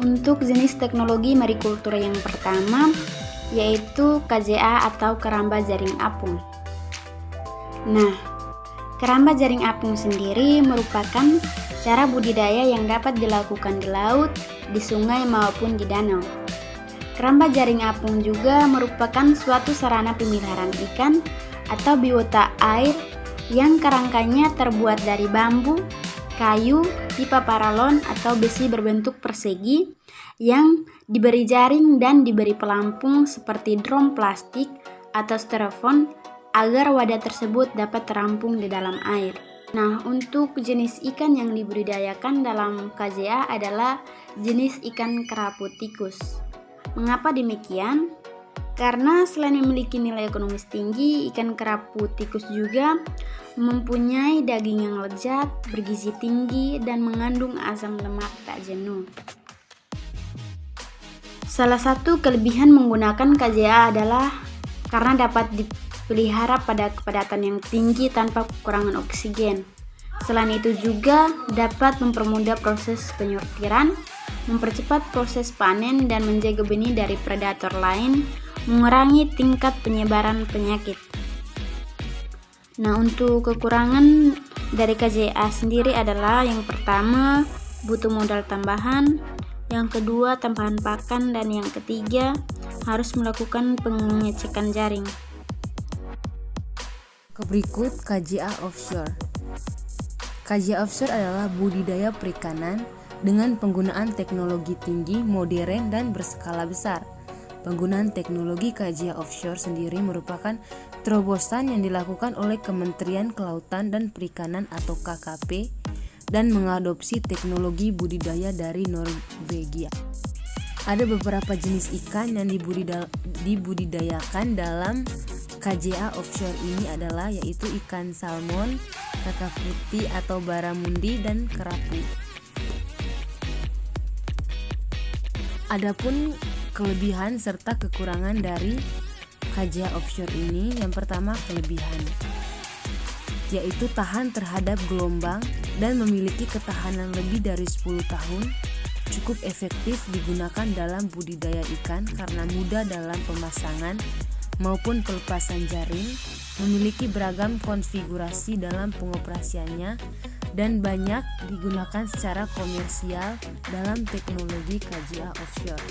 Untuk jenis teknologi marikultur yang pertama yaitu KJA atau keramba jaring apung. Nah, keramba jaring apung sendiri merupakan cara budidaya yang dapat dilakukan di laut, di sungai maupun di danau. Keramba jaring apung juga merupakan suatu sarana pemeliharaan ikan atau biota air yang kerangkanya terbuat dari bambu, kayu, pipa paralon atau besi berbentuk persegi yang diberi jaring dan diberi pelampung seperti drum plastik atau styrofoam agar wadah tersebut dapat terampung di dalam air. Nah, untuk jenis ikan yang dibudidayakan dalam KJA adalah jenis ikan kerapu tikus. Mengapa demikian? Karena selain memiliki nilai ekonomis tinggi, ikan kerapu tikus juga mempunyai daging yang lezat, bergizi tinggi, dan mengandung asam lemak tak jenuh. Salah satu kelebihan menggunakan KJA adalah karena dapat dipelihara pada kepadatan yang tinggi tanpa kekurangan oksigen. Selain itu juga dapat mempermudah proses penyortiran, mempercepat proses panen, dan menjaga benih dari predator lain, mengurangi tingkat penyebaran penyakit. Nah, untuk kekurangan dari KJA sendiri adalah yang pertama butuh modal tambahan, yang kedua tambahan pakan, dan yang ketiga harus melakukan pengecekan jaring. Berikut KJA offshore. KJA offshore adalah budidaya perikanan dengan penggunaan teknologi tinggi, modern, dan berskala besar. Penggunaan teknologi KJA offshore sendiri merupakan terobosan yang dilakukan oleh Kementerian Kelautan dan Perikanan atau KKP dan mengadopsi teknologi budidaya dari Norwegia. Ada beberapa jenis ikan yang dibudidayakan dalam KJA offshore ini adalah yaitu ikan salmon, kakap putih atau baramundi, dan kerapu. Adapun kelebihan serta kekurangan dari KJA offshore ini, yang pertama kelebihan yaitu tahan terhadap gelombang dan memiliki ketahanan lebih dari 10 tahun, cukup efektif digunakan dalam budidaya ikan karena mudah dalam pemasangan maupun pelepasan jaring, memiliki beragam konfigurasi dalam pengoperasiannya, dan banyak digunakan secara komersial dalam teknologi KJA offshore.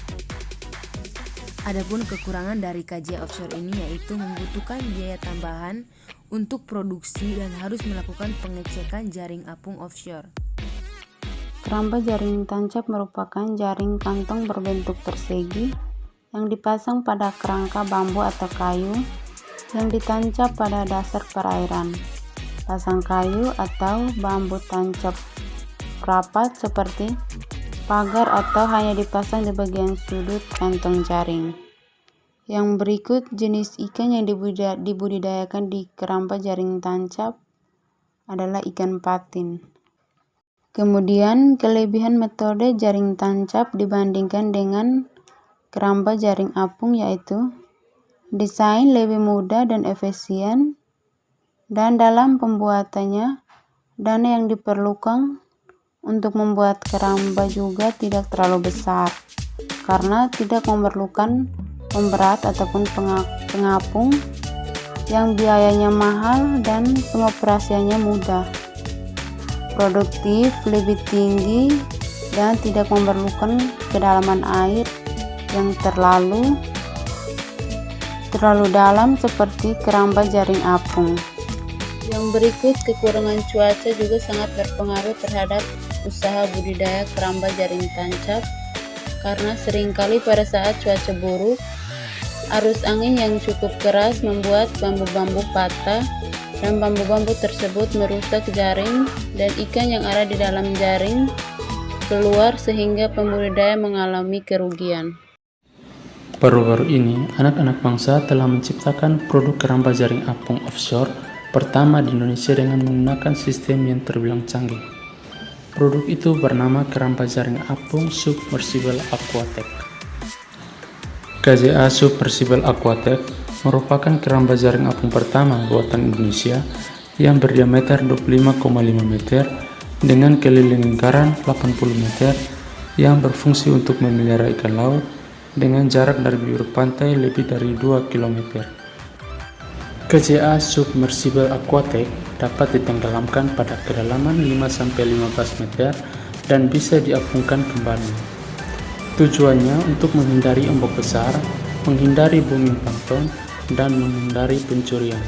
Adapun kekurangan dari KJA offshore ini yaitu membutuhkan biaya tambahan untuk produksi dan harus melakukan pengecekan jaring apung offshore. Keramba jaring tancap merupakan jaring kantong berbentuk persegi yang dipasang pada kerangka bambu atau kayu yang ditancap pada dasar perairan. Pasang kayu atau bambu tancap rapat seperti pagar atau hanya dipasang di bagian sudut kantong jaring. Yang berikut jenis ikan yang dibudidayakan di keramba jaring tancap adalah ikan patin. Kemudian kelebihan metode jaring tancap dibandingkan dengan keramba jaring apung yaitu desain lebih mudah dan efisien, dan dalam pembuatannya dana yang diperlukan untuk membuat keramba juga tidak terlalu besar karena tidak memerlukan pemberat ataupun pengapung yang biayanya mahal dan pengoperasiannya mudah, produktif, lebih tinggi, dan tidak memerlukan kedalaman air yang terlalu dalam seperti keramba jaring apung. Yang berikut, kekurangan cuaca juga sangat berpengaruh terhadap usaha budidaya keramba jaring tancap karena seringkali pada saat cuaca buruk, arus angin yang cukup keras membuat bambu-bambu patah dan bambu-bambu tersebut merusak jaring dan ikan yang ada di dalam jaring keluar sehingga pembudidaya mengalami kerugian. Baru-baru ini, anak-anak bangsa telah menciptakan produk keramba jaring apung offshore pertama di Indonesia dengan menggunakan sistem yang terbilang canggih. Produk itu bernama keramba jaring apung Submersible Aquatech. KJA Submersible Aquatech merupakan keramba jaring apung pertama buatan Indonesia yang berdiameter 25,5 meter dengan keliling lingkaran 80 meter yang berfungsi untuk memelihara ikan laut dengan jarak dari bibir pantai lebih dari 2 km. KJA Submersible Aquatech dapat ditenggelamkan pada kedalaman 5-15 meter dan bisa diapungkan kembali. Tujuannya untuk menghindari ombak besar, menghindari booming plankton, dan menghindari pencurian.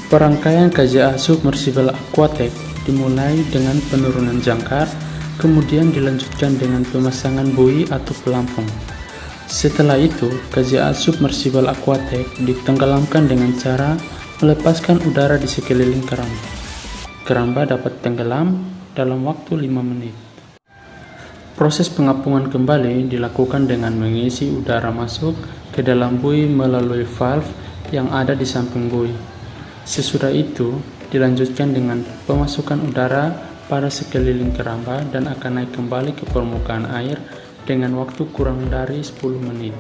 Perangkaian KJA Submersible Aquatech dimulai dengan penurunan jangkar, kemudian dilanjutkan dengan pemasangan buoy atau pelampung. Setelah itu, KJA Submersible Aquatech ditenggelamkan dengan cara melepaskan udara di sekeliling keramba. Keramba dapat tenggelam dalam waktu 5 menit. Proses pengapungan kembali dilakukan dengan mengisi udara masuk ke dalam buoy melalui valve yang ada di samping buoy. Sesudah itu, dilanjutkan dengan pemasukan udara pada sekeliling keramba dan akan naik kembali ke permukaan air dengan waktu kurang dari 10 menit.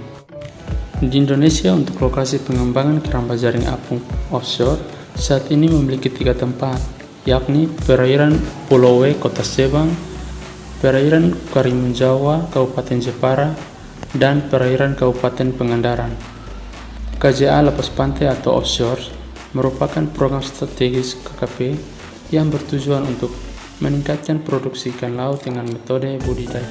Di Indonesia, untuk lokasi pengembangan keramba jaring apung offshore saat ini memiliki 3 tempat, yakni perairan Pulau W, Kota Sebang, perairan Karimun Jawa, Kabupaten Jepara, dan perairan Kabupaten Pangandaran. KJA Lepas Pantai atau Offshore merupakan program strategis KKP yang bertujuan untuk meningkatkan produksi ikan laut dengan metode budidaya.